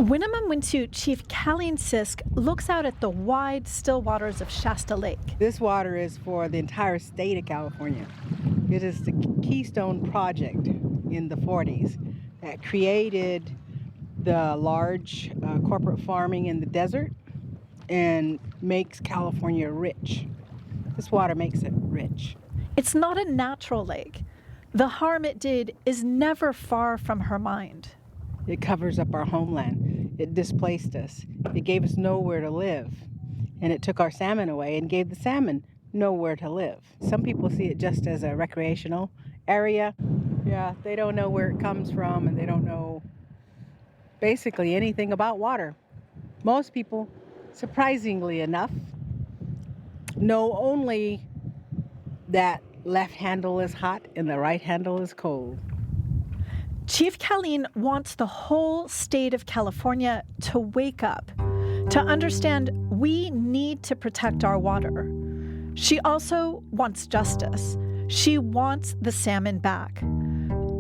Winnemem Wintu Chief Colleen Sisk looks out at the wide, still waters of Shasta Lake. This water is for the entire state of California. It is the Keystone Project in the 40s that created the large corporate farming in the desert and makes California rich. This water makes it rich. It's not a natural lake. The harm it did is never far from her mind. It covers up our homeland. It displaced us. It gave us nowhere to live. And it took our salmon away and gave the salmon nowhere to live. Some people see it just as a recreational area. Yeah, they don't know where it comes from and they don't know basically anything about water. Most people, surprisingly enough, know only that left handle is hot and the right handle is cold. Chief Colleen wants the whole state of California to wake up, to understand we need to protect our water. She also wants justice. She wants the salmon back.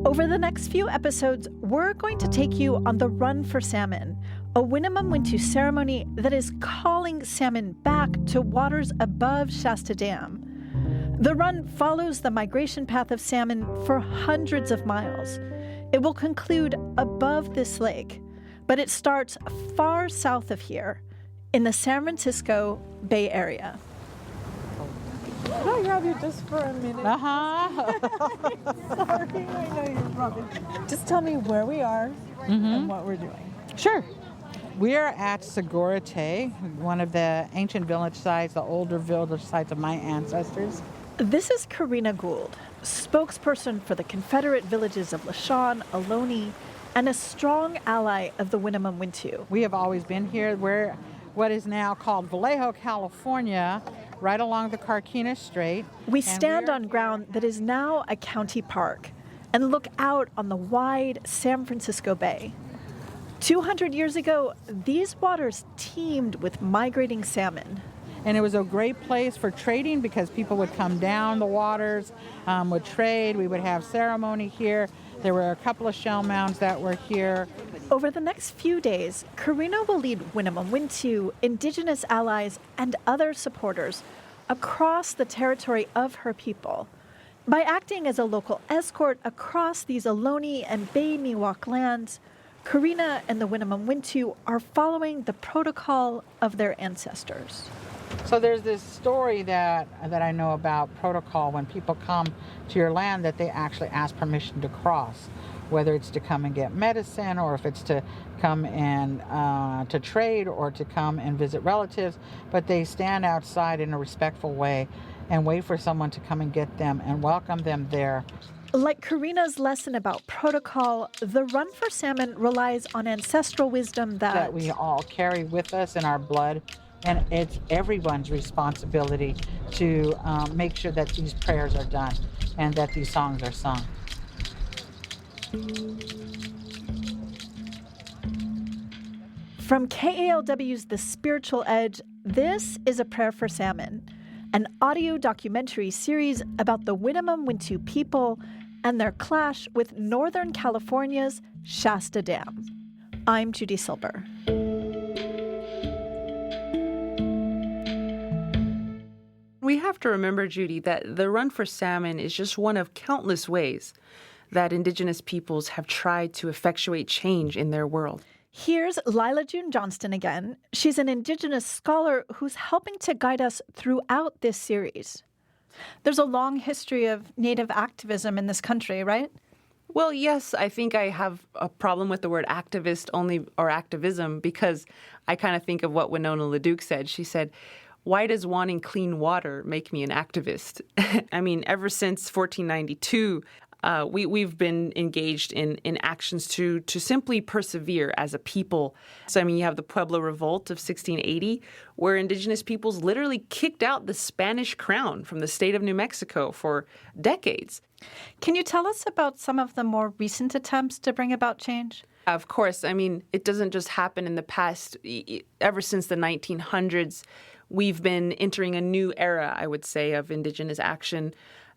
Over the next few episodes, we're going to take you on the Run for Salmon, a Winnemem Wintu ceremony that is calling salmon back to waters above Shasta Dam. The run follows the migration path of salmon for hundreds of miles. It will conclude above this lake, but it starts far south of here, in the San Francisco Bay Area. Can I grab you just for a minute? Uh-huh. Sorry, I know you're rubbing. Just tell me where we are and what we're doing. Sure. We are at Segurate, one of the ancient village sites, the older village sites of my ancestors. This is Karina Gould, spokesperson for the Confederate villages of Lashon, Ohlone, and a strong ally of the Winnemem Wintu. We have always been here. We're what is now called Vallejo, California, right along the Carquinez Strait. We stand on ground that is now a county park and look out on the wide San Francisco Bay. 200 years ago, these waters teemed with migrating salmon. And it was a great place for trading because people would come down the waters, would trade. We would have ceremony here. There were a couple of shell mounds that were here. Over the next few days, Karina will lead Winnemem Wintu, indigenous allies, and other supporters across the territory of her people. By acting as a local escort across these Ohlone and Bay Miwok lands, Karina and the Winnemem Wintu are following the protocol of their ancestors. So there's this story that I know about protocol when people come to your land that they actually ask permission to cross, whether it's to come and get medicine or if it's to come and to trade or to come and visit relatives. But they stand outside in a respectful way and wait for someone to come and get them and welcome them there. Like Karina's lesson about protocol, the Run for Salmon relies on ancestral wisdom that we all carry with us in our blood. And it's everyone's responsibility to make sure that these prayers are done and that these songs are sung. From KALW's The Spiritual Edge, this is A Prayer for Salmon, an audio documentary series about the Winnemem Wintu people and their clash with Northern California's Shasta Dam. I'm Judy Silber. We have to remember, Judy, that the Run for Salmon is just one of countless ways that Indigenous peoples have tried to effectuate change in their world. Here's Lila June Johnston again. She's an Indigenous scholar who's helping to guide us throughout this series. There's a long history of Native activism in this country, right? Well, yes, I think I have a problem with the word activist or activism because I kind of think of what Winona LaDuke said. She said, "Why does wanting clean water make me an activist?" I mean, ever since 1492, we've been engaged in actions to simply persevere as a people. So, I mean, you have the Pueblo Revolt of 1680, where Indigenous peoples literally kicked out the Spanish crown from the state of New Mexico for decades. Can you tell us about some of the more recent attempts to bring about change? Of course. I mean, it doesn't just happen in the past. Ever since the 1900s, we've been entering a new era, I would say, of Indigenous action.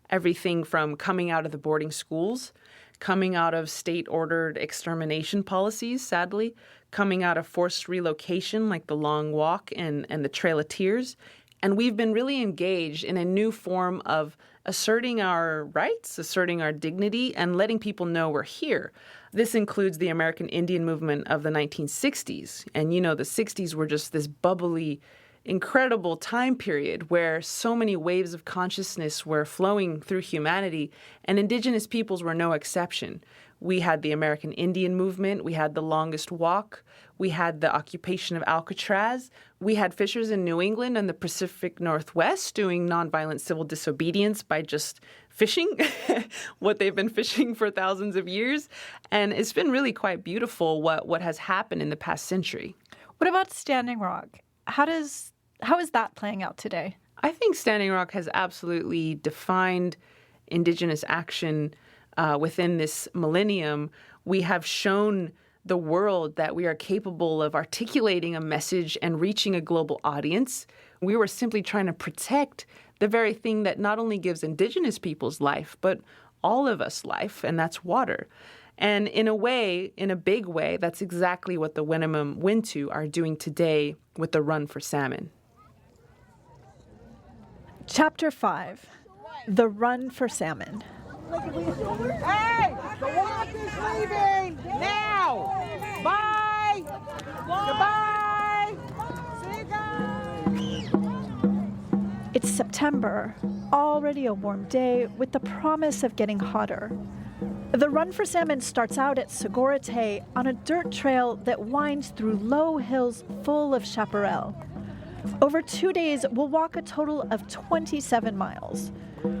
everything from coming out of the boarding schools, coming out of state-ordered extermination policies, sadly, coming out of forced relocation like the Long Walk and the Trail of Tears. And we've been really engaged in a new form of asserting our rights, asserting our dignity, and letting people know we're here. This includes the American Indian movement of the 1960s. And, you know, the 60s were just this bubbly, incredible time period where so many waves of consciousness were flowing through humanity, and Indigenous peoples were no exception. We had the American Indian movement, we had the longest walk, we had the occupation of Alcatraz, we had fishers in New England and the Pacific Northwest doing nonviolent civil disobedience by just fishing what they've been fishing for thousands of years. And it's been really quite beautiful what has happened in the past century. What about Standing Rock? How is that playing out today? I think Standing Rock has absolutely defined Indigenous action within this millennium. We have shown the world that we are capable of articulating a message and reaching a global audience. We were simply trying to protect the very thing that not only gives Indigenous peoples life, but all of us life, and that's water. And in a way, in a big way, that's exactly what the Winnemem Wintu are doing today with the Run4Salmon. Chapter 5, The Run4Salmon. Hey, the walk is leaving now. Bye. Goodbye. See you guys. It's September, already a warm day with the promise of getting hotter. The Run4Salmon starts out at Segorite on a dirt trail that winds through low hills full of chaparral. Over 2 days, we'll walk a total of 27 miles.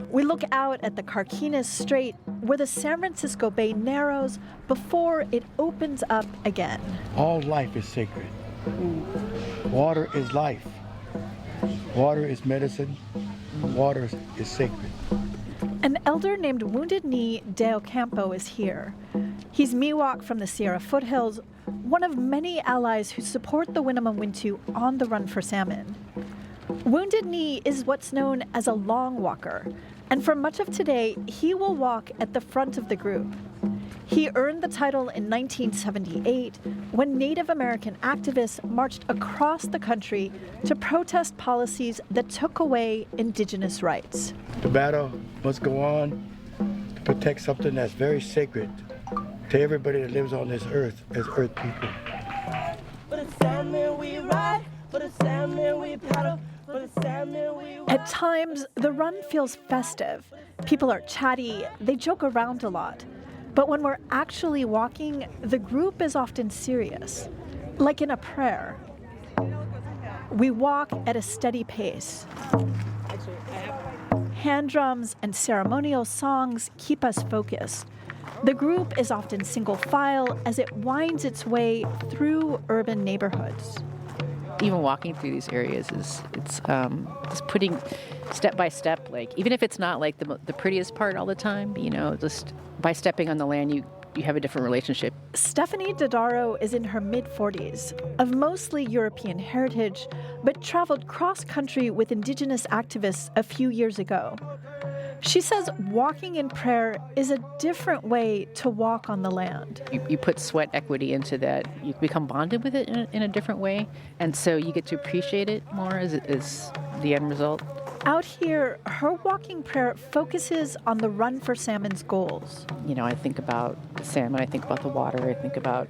We look out at the Carquinez Strait, where the San Francisco Bay narrows before it opens up again. All life is sacred. Water is life. Water is medicine. Water is sacred. An elder named Wounded Knee de Ocampo is here. He's Miwok from the Sierra foothills, one of many allies who support the Winnemem Wintu on the Run4Salmon. Wounded Knee is what's known as a long walker, and for much of today, he will walk at the front of the group. He earned the title in 1978 when Native American activists marched across the country to protest policies that took away Indigenous rights. The battle must go on to protect something that's very sacred to everybody that lives on this earth as earth people. For the salmon we ride, for the salmon we paddle, for the salmon we ride. At times, the run feels festive. People are chatty, they joke around a lot. But when we're actually walking, the group is often serious, like in a prayer. We walk at a steady pace. Hand drums and ceremonial songs keep us focused. The group is often single file as it winds its way through urban neighborhoods. Even walking through these areas it's just putting step by step, like even if it's not like the prettiest part all the time, you know, just by stepping on the land, you have a different relationship. Stephanie Dodaro is in her mid-40s, of mostly European heritage, but traveled cross-country with Indigenous activists a few years ago. She says walking in prayer is a different way to walk on the land. You put sweat equity into that. You become bonded with it in a different way, and so you get to appreciate it more as the end result. Out here, her walking prayer focuses on the Run4Salmon's goals. You know, I think about the salmon, I think about the water, I think about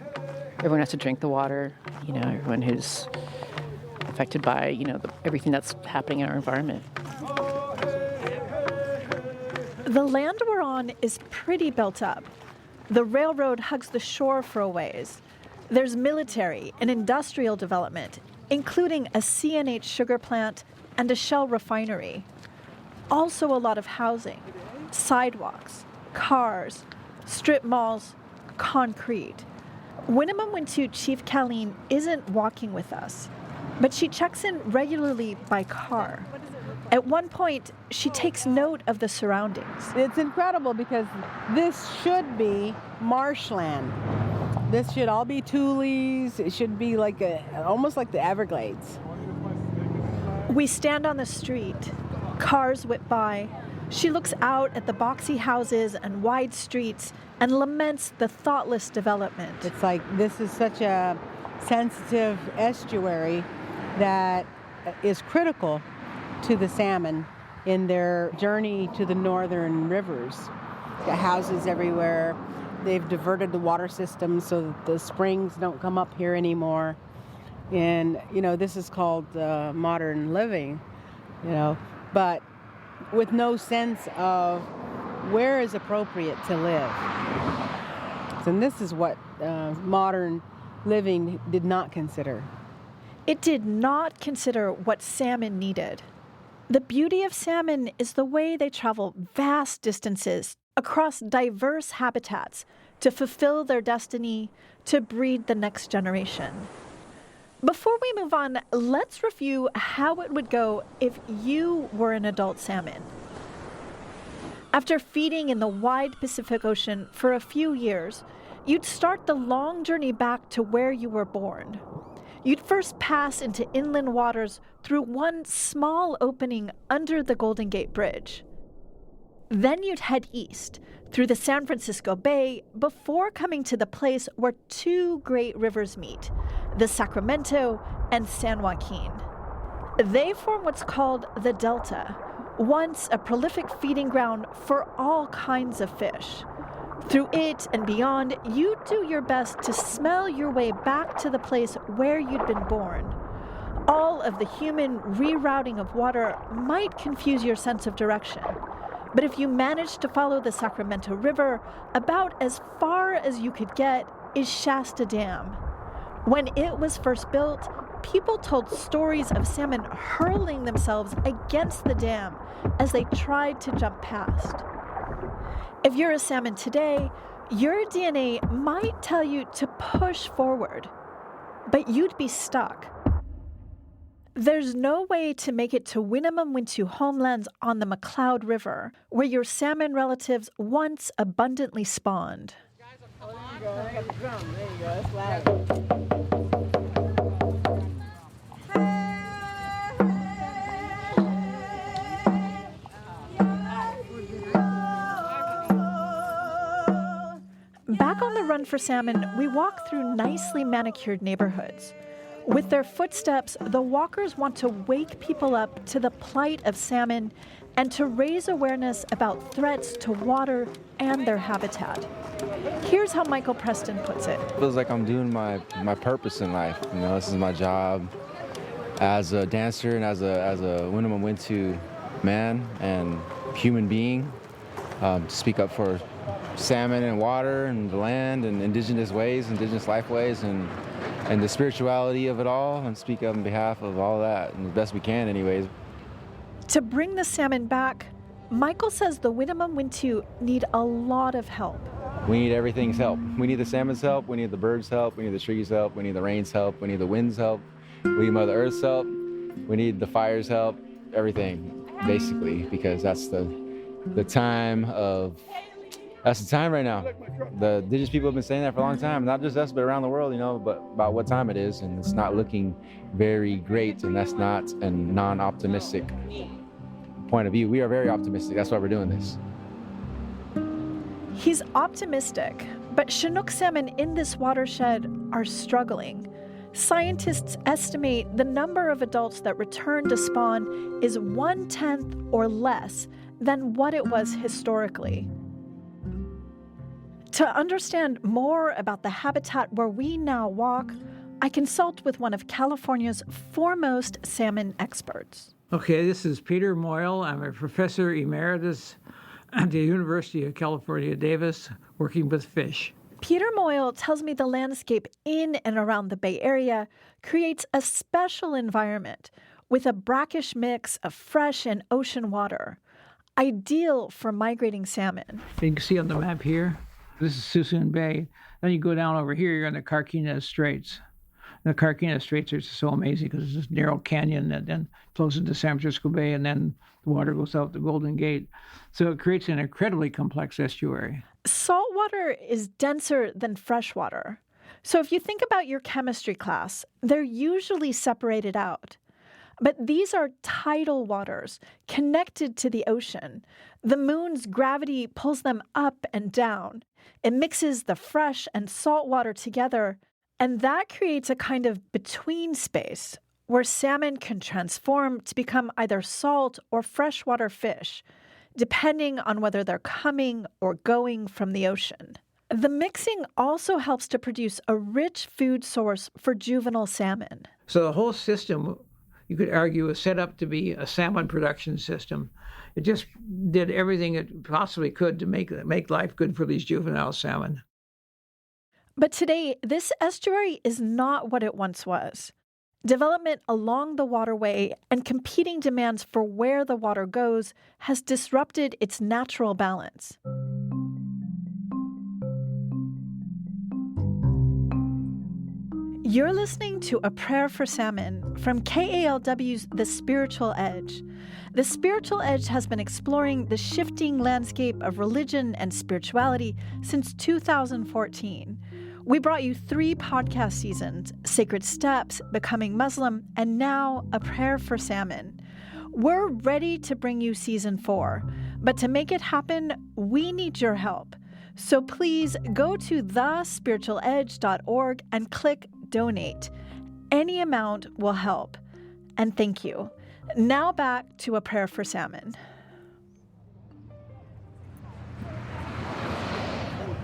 everyone has to drink the water, you know, everyone who's affected by, you know, everything that's happening in our environment. The land we're on is pretty built up. The railroad hugs the shore for a ways. There's military and industrial development, including a CNH sugar plant and a Shell refinery. Also a lot of housing, sidewalks, cars, strip malls, concrete. Winnemem Wintu Chief Colleen isn't walking with us, but she checks in regularly by car. At one point, she takes note of the surroundings. It's incredible because this should be marshland. This should all be tules. It should be like almost like the Everglades. We stand on the street. Cars whip by. She looks out at the boxy houses and wide streets and laments the thoughtless development. It's like this is such a sensitive estuary that is critical to the salmon in their journey to the northern rivers. The houses everywhere. They've diverted the water system so that the springs don't come up here anymore. And, this is called modern living, but with no sense of where is appropriate to live. And this is what modern living did not consider. It did not consider what salmon needed. The beauty of salmon is the way they travel vast distances across diverse habitats to fulfill their destiny, to breed the next generation. Before we move on, let's review how it would go if you were an adult salmon. After feeding in the wide Pacific Ocean for a few years, you'd start the long journey back to where you were born. You'd first pass into inland waters through one small opening under the Golden Gate Bridge. Then you'd head east through the San Francisco Bay before coming to the place where two great rivers meet, the Sacramento and San Joaquin. They form what's called the Delta, once a prolific feeding ground for all kinds of fish. Through it and beyond, you do your best to smell your way back to the place where you'd been born. All of the human rerouting of water might confuse your sense of direction. But if you manage to follow the Sacramento River, about as far as you could get is Shasta Dam. When it was first built, people told stories of salmon hurling themselves against the dam as they tried to jump past. If you're a salmon today, your DNA might tell you to push forward, but you'd be stuck. There's no way to make it to Winnemem Wintu homelands on the McCloud River, where your salmon relatives once abundantly spawned. There you go. That's loud. Back on the Run for Salmon, we walk through nicely manicured neighborhoods. With their footsteps, the walkers want to wake people up to the plight of salmon and to raise awareness about threats to water and their habitat. Here's how Michael Preston puts it. It feels like I'm doing my purpose in life. This is my job as a dancer and as a Winnemem Wintu man and human being, to speak up for salmon and water and the land and indigenous ways, indigenous life ways, and the spirituality of it all, and speak up on behalf of all that, and the best we can anyways. To bring the salmon back, Michael says the Winnemem Wintu need a lot of help. We need everything's help. We need the salmon's help, we need the birds' help, we need the trees' help, we need the rain's help, we need the wind's help, we need Mother Earth's help, we need the fire's help, everything, basically, because that's the time right now. The indigenous people have been saying that for a long time, not just us, but around the world, but about what time it is, and it's not looking very great, and that's not a non-optimistic point of view. We are very optimistic. That's why we're doing this. He's optimistic, but Chinook salmon in this watershed are struggling. Scientists estimate the number of adults that return to spawn is 1/10 or less than what it was historically. To understand more about the habitat where we now walk, I consult with one of California's foremost salmon experts. Okay, this is Peter Moyle. I'm a professor emeritus at the University of California, Davis, working with fish. Peter Moyle tells me the landscape in and around the Bay Area creates a special environment with a brackish mix of fresh and ocean water, ideal for migrating salmon. You can see on the map here, this is Suisun Bay. Then you go down over here, you're in the Carquinez Straits. The Carquinez Straits are so amazing because it's this narrow canyon that then flows into San Francisco Bay, and then the water goes out the Golden Gate. So it creates an incredibly complex estuary. Salt water is denser than fresh water. So if you think about your chemistry class, they're usually separated out. But these are tidal waters connected to the ocean. The moon's gravity pulls them up and down. It mixes the fresh and salt water together, and that creates a kind of between space where salmon can transform to become either salt or freshwater fish, depending on whether they're coming or going from the ocean. The mixing also helps to produce a rich food source for juvenile salmon. So the whole system, you could argue, is set up to be a salmon production system. It just did everything it possibly could to make life good for these juvenile salmon. But today, this estuary is not what it once was. Development along the waterway and competing demands for where the water goes has disrupted its natural balance. You're listening to A Prayer for Salmon from KALW's The Spiritual Edge. The Spiritual Edge has been exploring the shifting landscape of religion and spirituality since 2014. We brought you 3 podcast seasons: Sacred Steps, Becoming Muslim, and now A Prayer for Salmon. We're ready to bring you season 4, but to make it happen, we need your help. So please go to thespiritualedge.org and click Donate. Any amount will help. And thank you. Now back to A Prayer for Salmon.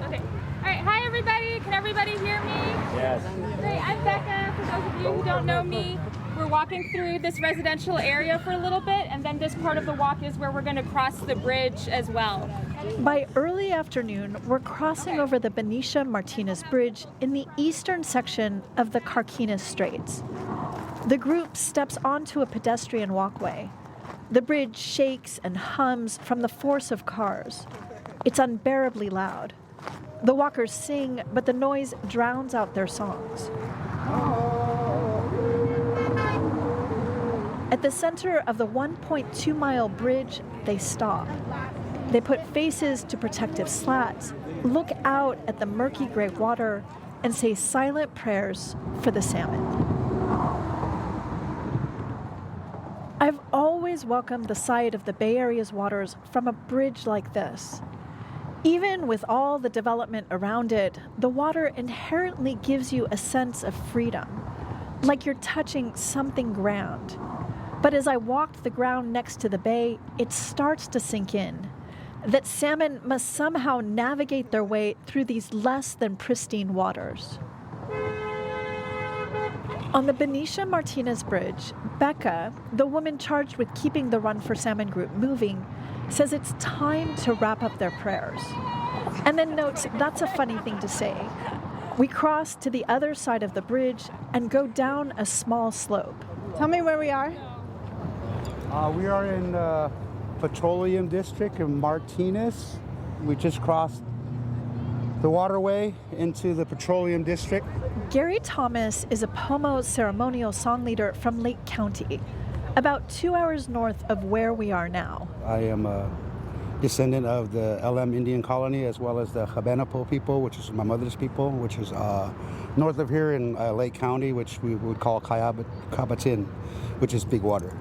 Okay. All right. Hi, everybody. Can everybody hear me? Yes. Great. I'm Becca. For those of you who don't know me, we're walking through this residential area for a little bit, and then this part of the walk is where we're going to cross the bridge as well. By early afternoon, we're crossing over the Benicia-Martinez Bridge in the eastern section of the Carquinez Straits. The group steps onto a pedestrian walkway. The bridge shakes and hums from the force of cars. It's unbearably loud. The walkers sing, but the noise drowns out their songs. At the center of the 1.2-mile bridge, they stop. They put faces to protective slats, look out at the murky gray water, and say silent prayers for the salmon. I've always welcomed the sight of the Bay Area's waters from a bridge like this. Even with all the development around it, the water inherently gives you a sense of freedom, like you're touching something grand. But as I walked the ground next to the bay, it starts to sink in that salmon must somehow navigate their way through these less than pristine waters. On the Benicia-Martinez Bridge, Becca, the woman charged with keeping the Run4Salmon group moving, says it's time to wrap up their prayers. And then notes that's a funny thing to say. We cross to the other side of the bridge and go down a small slope. Tell me where we are. We are in Petroleum District in Martinez. We just crossed the waterway into the Petroleum District. Gary Thomas is a Pomo ceremonial song leader from Lake County, about 2 hours north of where we are now. I am a descendant of the LM Indian colony as well as the Habanapo people, which is my mother's people, which is north of here in Lake County, which we would call Cabatin, which is big water.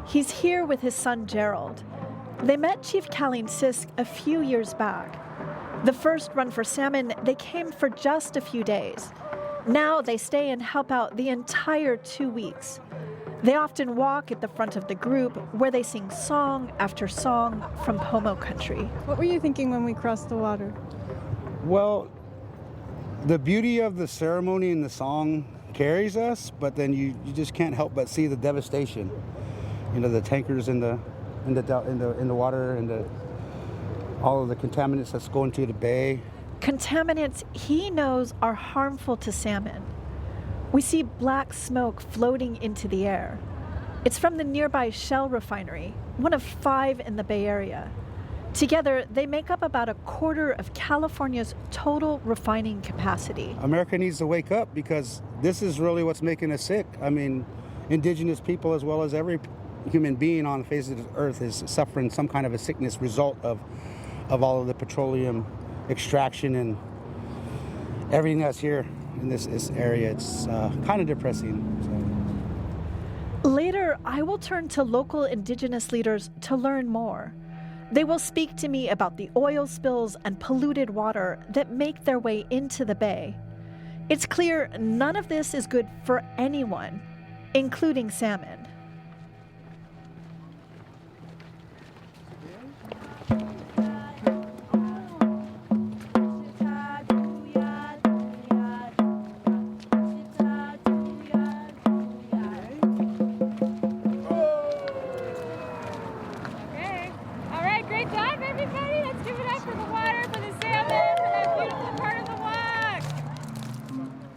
He's here with his son Gerald. They met Chief Colleen Sisk a few years back. The first Run4Salmon, they came for just a few days. Now they stay and help out the entire 2 weeks. They often walk at the front of the group where they sing song after song from Pomo country. What were you thinking when we crossed the water? Well, the beauty of the ceremony and the song carries us, but then you just can't help but see the devastation. You know, the tankers in the water and all of the contaminants that's going to the bay. Contaminants he knows are harmful to salmon. We see black smoke floating into the air. It's from the nearby Shell refinery, one of 5 in the Bay Area. Together, they make up about a quarter of California's total refining capacity. America needs to wake up because this is really what's making us sick. I mean, indigenous people as well as every human being on the face of the earth is suffering some kind of a sickness result of all of the petroleum extraction and everything that's here in this area. It's kind of depressing. So. Later, I will turn to local indigenous leaders to learn more. They will speak to me about the oil spills and polluted water that make their way into the bay. It's clear none of this is good for anyone, including salmon.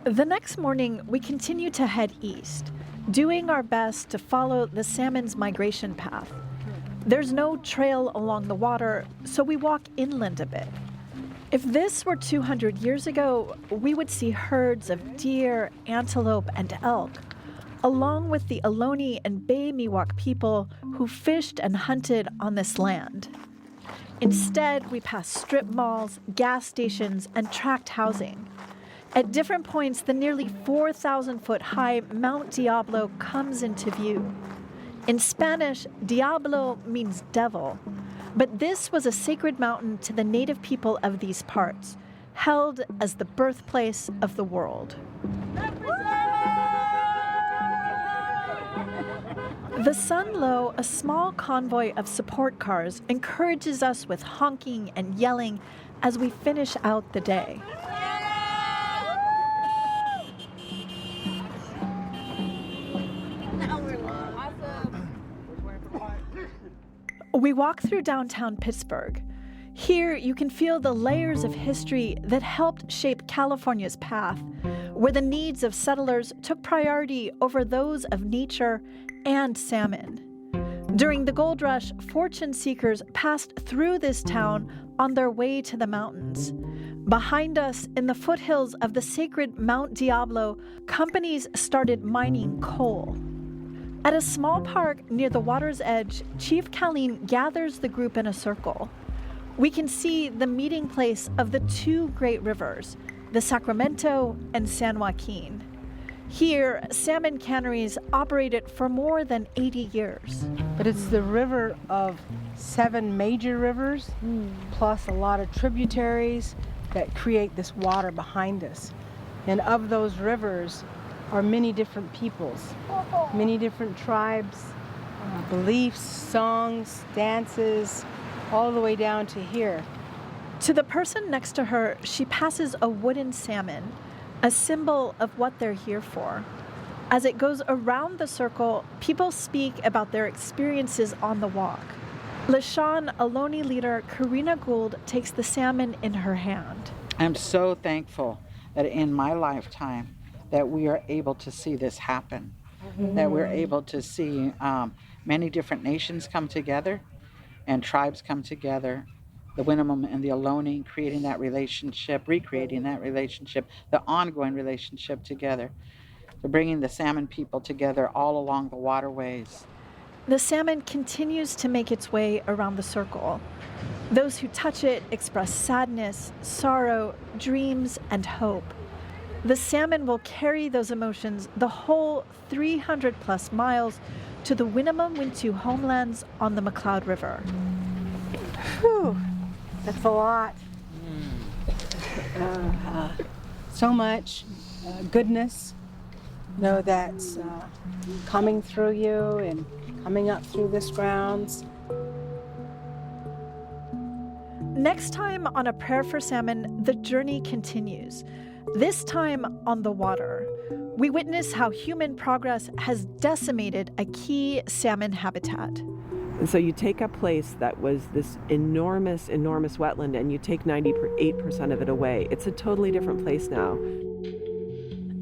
The next morning, we continue to head east, doing our best to follow the salmon's migration path. There's no trail along the water, so we walk inland a bit. If this were 200 years ago, we would see herds of deer, antelope, and elk, along with the Ohlone and Bay Miwok people who fished and hunted on this land. Instead, we pass strip malls, gas stations, and tract housing. At different points, the nearly 4,000-foot-high Mount Diablo comes into view. In Spanish, Diablo means devil, but this was a sacred mountain to the native people of these parts, held as the birthplace of the world. The sun low, a small convoy of support cars encourages us with honking and yelling as we finish out the day. We walk through downtown Pittsburgh. Here, you can feel the layers of history that helped shape California's path, where the needs of settlers took priority over those of nature and salmon. During the gold rush, fortune seekers passed through this town on their way to the mountains. Behind us, in the foothills of the sacred Mount Diablo, companies started mining coal. At a small park near the water's edge, Chief Colleen gathers the group in a circle. We can see the meeting place of the two great rivers, the Sacramento and San Joaquin. Here, salmon canneries operated for more than 80 years. But it's the river of 7 major rivers, plus a lot of tributaries that create this water behind us. And of those rivers are many different peoples, many different tribes, beliefs, songs, dances, all the way down to here. To the person next to her, she passes a wooden salmon, a symbol of what they're here for. As it goes around the circle, people speak about their experiences on the walk. Lishan Ohlone leader Karina Gould takes the salmon in her hand. I'm so thankful that in my lifetime that we are able to see this happen, that we're able to see many different nations come together and tribes come together, the Winnemem and the Ohlone creating that relationship, recreating that relationship, the ongoing relationship together. They're bringing the salmon people together all along the waterways. The salmon continues to make its way around the circle. Those who touch it express sadness, sorrow, dreams, and hope. The salmon will carry those emotions the whole 300-plus miles to the Winnemem Wintu homelands on the McCloud River. Whew, that's a lot. So much goodness, that's coming through you and coming up through this grounds. Next time on A Prayer for Salmon, the journey continues. This time on the water, we witness how human progress has decimated a key salmon habitat. And so you take a place that was this enormous, enormous wetland and you take 98% of it away. It's a totally different place now.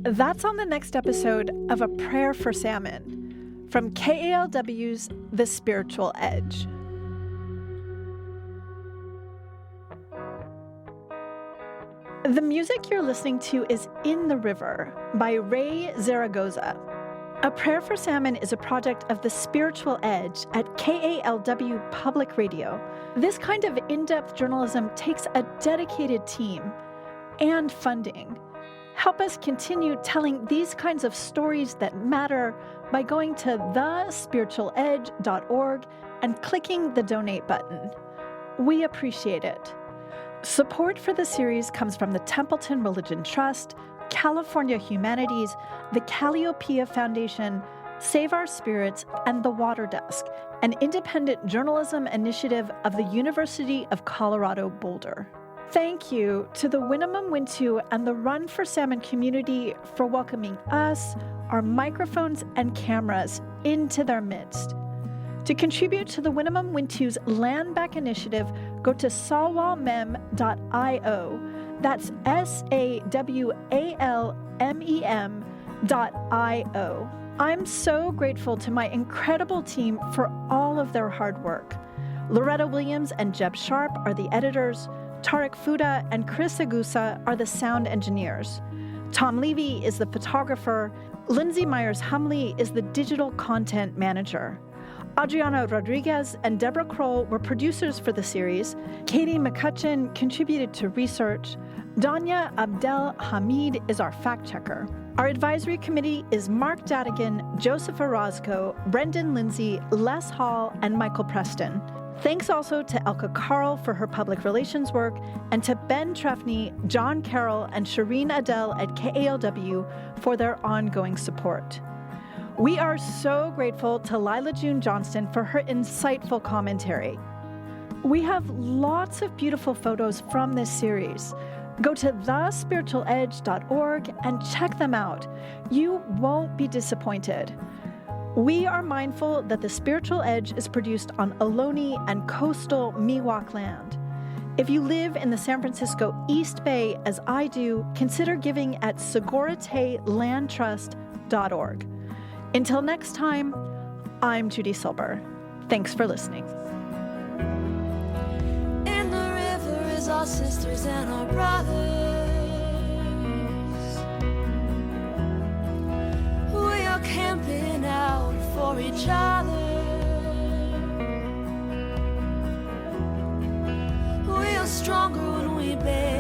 That's on the next episode of A Prayer for Salmon from KALW's The Spiritual Edge. The music you're listening to is In the River by Ray Zaragoza. A Prayer for Salmon is a project of The Spiritual Edge at KALW Public Radio. This kind of in-depth journalism takes a dedicated team and funding. Help us continue telling these kinds of stories that matter by going to thespiritualedge.org and clicking the donate button. We appreciate it. Support for the series comes from the Templeton Religion Trust, California Humanities, the Calliopeia Foundation, Save Our Spirits, and The Water Desk, an independent journalism initiative of the University of Colorado Boulder. Thank you to the Winnemem Wintu and the Run4Salmon community for welcoming us, our microphones, and cameras into their midst. To contribute to the Winnemem Wintu's Land Back Initiative, go to sawalmem.io. That's SAWALMEM.io. I'm so grateful to my incredible team for all of their hard work. Loretta Williams and Jeb Sharp are the editors. Tarek Fuda and Chris Agusa are the sound engineers. Tom Levy is the photographer. Lindsay Myers-Humley is the digital content manager. Adriana Rodriguez and Deborah Kroll were producers for the series. Katie McCutcheon contributed to research. Danya Abdel Hamid is our fact checker. Our advisory committee is Mark Dadigan, Joseph Orozco, Brendan Lindsay, Les Hall, and Michael Preston. Thanks also to Elka Carl for her public relations work, and to Ben Trefny, John Carroll, and Shireen Adele at KALW for their ongoing support. We are so grateful to Lila June Johnston for her insightful commentary. We have lots of beautiful photos from this series. Go to thespiritualedge.org and check them out. You won't be disappointed. We are mindful that The Spiritual Edge is produced on Ohlone and coastal Miwok land. If you live in the San Francisco East Bay, as I do, consider giving at segoritelandtrust.org. Until next time, I'm Judy Silber. Thanks for listening. In the river is our sisters and our brothers. We are camping out for each other. We are stronger when we bear